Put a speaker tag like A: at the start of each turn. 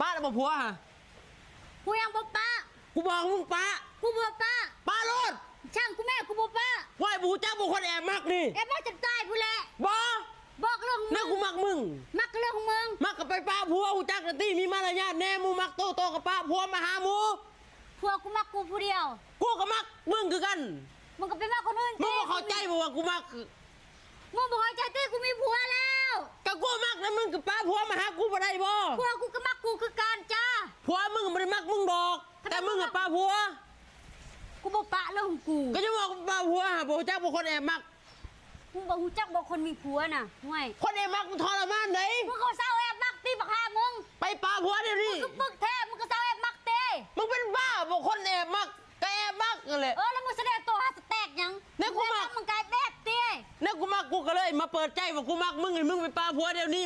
A: ป้าแล้วบ่ผัวฮะ
B: กูยังบ่ป้า
A: กูบอกมึงป้า
B: กูบ่ป้า
A: ป้ารถ
B: ช่างกูแม่กูบ่ป้า
A: ไหวบูจ้าบุคคลแอบมักนี่
B: เอ็มมาจะตายผู้แหละ
A: บ่
B: บอกเรื่องของ
A: นั่นกูมักมึง
B: มักเรื่องของมึง
A: มักกับไปป้าผัวกูจักกันตี้มีมารยาทแน่มูมักโตกับป้าผัวมาหาหมู
B: ผัวกูมักกูผู้เดียว
A: กูก็มักมึงคือกัน
B: มึงก็ไปมักคนอื่น
A: มึงบ่เข้าใจบ่ว่ากูมัก
B: มึงบอกใจตีกูมีผัวแล้ว
A: ก็กูมักนะมึงกับป้าผัวมาหากูบ่ได้บ่
B: ผัวกูก็มักกูคือการจ้า
A: ผัวมึงบ่ได้มักมึงดอก แต่มึงกับป้าผัว
B: กูบ่ปะเรื่องของกู
A: ก็จะบอกป้าผัวหาบ่จักบุคคลแอบมัก
B: มึงบอกหูจักบอกคนมีผัวน่ะห่วย
A: คนแอบมักมันทรมานเด้
B: มึงก็เศร้าแอบมักตีบักฮามึง
A: ไปป้าผัวเดี๋ยวนี้
B: มึงก็ปึกแท้มึงก็เศร้าแอบมักเต้
A: มึงเป็นบ้าบ่คนแอบมักก็แอบมักนั่นแหละ
B: แล้วมึงแสดงตัวหาสแต็กยัง
A: เนี่ยกูมัก
B: มึงกลายแบบเต้
A: แล้วกูมักกูก็เลยมาเปิดใจว่ากูมักมึงให้มึงไปป้าผัวเดี๋ยวนี้